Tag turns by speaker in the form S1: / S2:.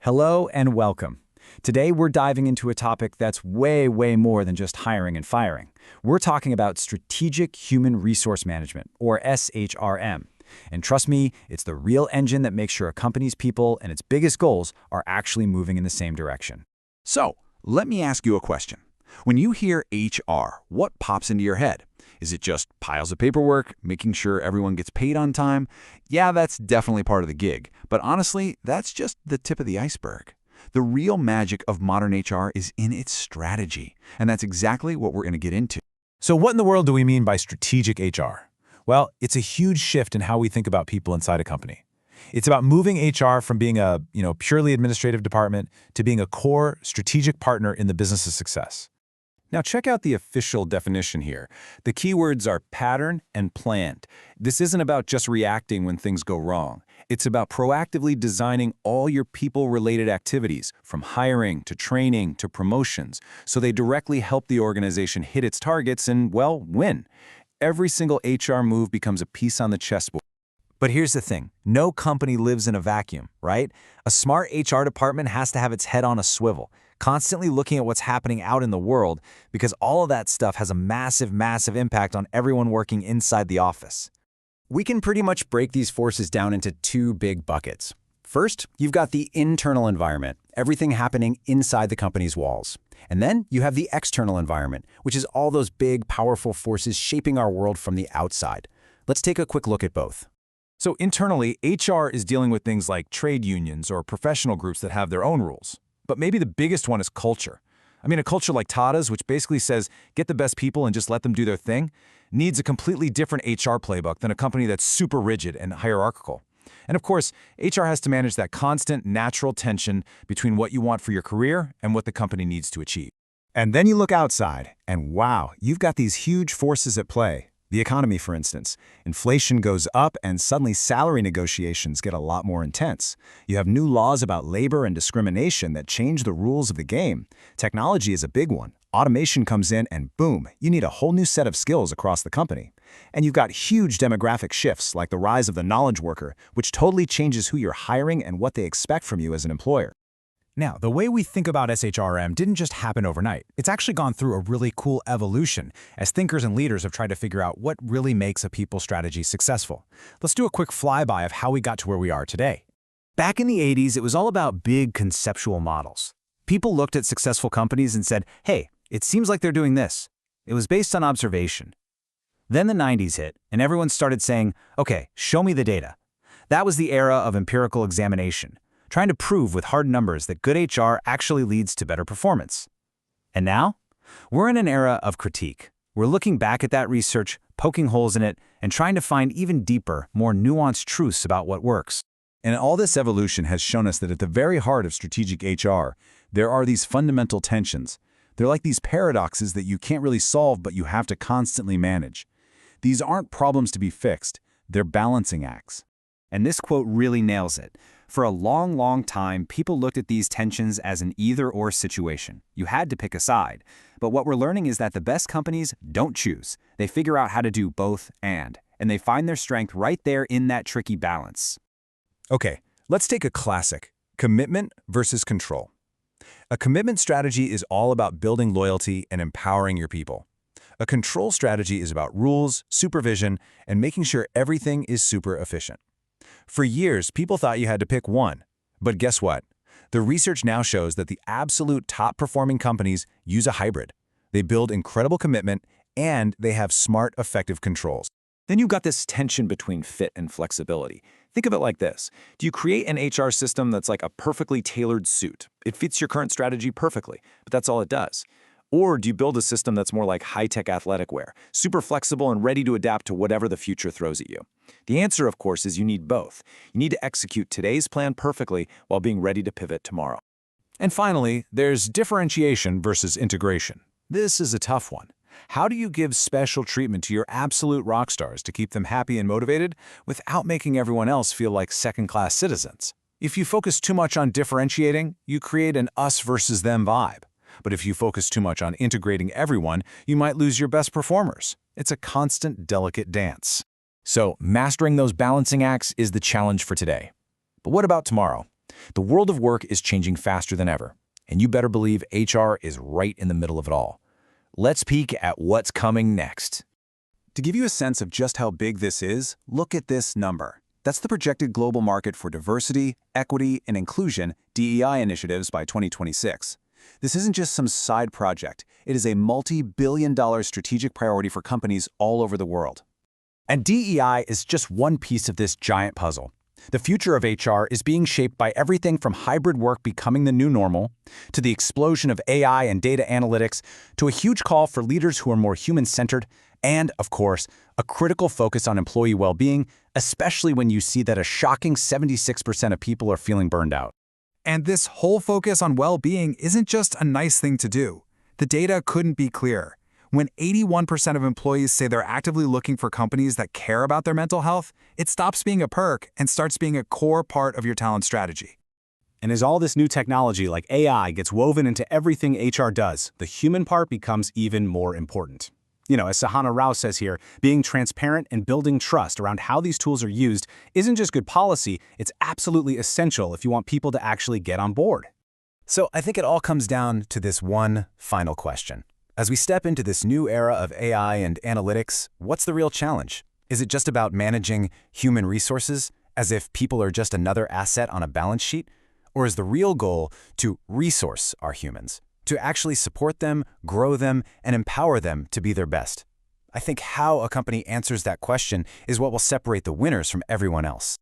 S1: Hello and welcome. Today we're diving into a topic that's way more than just hiring and firing. We're talking about strategic human resource management, or SHRM. And trust me, it's the real engine that makes sure a company's people and its biggest goals are actually moving in the same direction.
S2: So, let me ask you a question. When you hear HR, what pops into your head? Is it just piles of paperwork, making sure everyone gets paid on time? Yeah, that's definitely part of the gig. But honestly, that's just the tip of the iceberg. The real magic of modern HR is in its strategy. And that's exactly what we're going to get into.
S3: So what in the world do we mean by strategic HR? Well, it's a huge shift in how we think about people inside a company. It's about moving HR from being a purely administrative department to being a core strategic partner in the business's success. Now check out the official definition here. The keywords are pattern and planned. This isn't about just reacting when things go wrong. It's about proactively designing all your people-related activities, from hiring to training to promotions, so they directly help the organization hit its targets and, well, win. Every single HR move becomes a piece on the chessboard. But here's the thing, no company lives in a vacuum, right? A smart HR department has to have its head on a swivel, constantly looking at what's happening out in the world, because all of that stuff has a massive impact on everyone working inside the office.
S1: We can pretty much break these forces down into two big buckets. First, you've got the internal environment, everything happening inside the company's walls. And then you have the external environment, which is all those big, powerful forces shaping our world from the outside. Let's take a quick look at both.
S3: So internally, HR is dealing with things like trade unions or professional groups that have their own rules. But maybe the biggest one is culture. I mean, a culture like Tata's, which basically says, get the best people and just let them do their thing, needs a completely different HR playbook than a company that's super rigid and hierarchical. And of course, HR has to manage that constant, natural tension between what you want for your career and what the company needs to achieve.
S4: And then you look outside, and wow, you've got these huge forces at play. The economy, for instance. Inflation goes up and suddenly salary negotiations get a lot more intense. You have new laws about labor and discrimination that change the rules of the game. Technology is a big one. Automation comes in and boom, you need a whole new set of skills across the company. And you've got huge demographic shifts like the rise of the knowledge worker, which totally changes who you're hiring and what they expect from you as an employer.
S3: Now, the way we think about SHRM didn't just happen overnight. It's actually gone through a really cool evolution as thinkers and leaders have tried to figure out what really makes a people strategy successful. Let's do a quick flyby of how we got to where we are today.
S1: Back in the 80s, it was all about big conceptual models. People looked at successful companies and said, hey, it seems like they're doing this. It was based on observation. Then the 90s hit, and everyone started saying, okay, show me the data. That was the era of empirical examination, trying to prove with hard numbers that good HR actually leads to better performance. And now, we're in an era of critique. We're looking back at that research, poking holes in it, and trying to find even deeper, more nuanced truths about what works.
S2: And all this evolution has shown us that at the very heart of strategic HR, there are these fundamental tensions. They're like these paradoxes that you can't really solve, but you have to constantly manage. These aren't problems to be fixed. They're balancing acts.
S1: And this quote really nails it. For a long time, people looked at these tensions as an either-or situation. You had to pick a side. But what we're learning is that the best companies don't choose. They figure out how to do both and they find their strength right there in that tricky balance.
S3: Okay, let's take a classic, commitment versus control. A commitment strategy is all about building loyalty and empowering your people. A control strategy is about rules, supervision, and making sure everything is super efficient. For years, people thought you had to pick one. But guess what? The research now shows that the absolute top-performing companies use a hybrid. They build incredible commitment, and they have smart, effective controls.
S1: Then you've got this tension between fit and flexibility. Think of it like this. Do you create an HR system that's like a perfectly tailored suit? It fits your current strategy perfectly, but that's all it does. Or do you build a system that's more like high-tech athletic wear, super flexible and ready to adapt to whatever the future throws at you? The answer, of course, is you need both. You need to execute today's plan perfectly while being ready to pivot tomorrow.
S3: And finally, there's differentiation versus integration. This is a tough one. How do you give special treatment to your absolute rock stars to keep them happy and motivated without making everyone else feel like second-class citizens? If you focus too much on differentiating, you create an us versus them vibe. But if you focus too much on integrating everyone, you might lose your best performers. It's a constant, delicate dance. So, mastering those balancing acts is the challenge for today. But what about tomorrow? The world of work is changing faster than ever, and you better believe HR is right in the middle of it all. Let's peek at what's coming next.
S4: To give you a sense of just how big this is, look at this number. That's the projected global market for diversity, equity, and inclusion (DEI) initiatives by 2026. This isn't just some side project. It is a multi-billion-dollar strategic priority for companies all over the world.
S3: And DEI is just one piece of this giant puzzle. The future of HR is being shaped by everything from hybrid work becoming the new normal, to the explosion of AI and data analytics, to a huge call for leaders who are more human-centered, and, of course, a critical focus on employee well-being, especially when you see that a shocking 76% of people are feeling burned out.
S2: And this whole focus on well-being isn't just a nice thing to do. The data couldn't be clearer. When 81% of employees say they're actively looking for companies that care about their mental health, it stops being a perk and starts being a core part of your talent strategy.
S4: And as all this new technology like AI gets woven into everything HR does, the human part becomes even more important. As Sahana Rao says here, being transparent and building trust around how these tools are used isn't just good policy, it's absolutely essential if you want people to actually get on board.
S1: So I think it all comes down to this one final question. As we step into this new era of AI and analytics, what's the real challenge? Is it just about managing human resources as if people are just another asset on a balance sheet? Or is the real goal to resource our humans, to actually support them, grow them, and empower them to be their best? I think how a company answers that question is what will separate the winners from everyone else.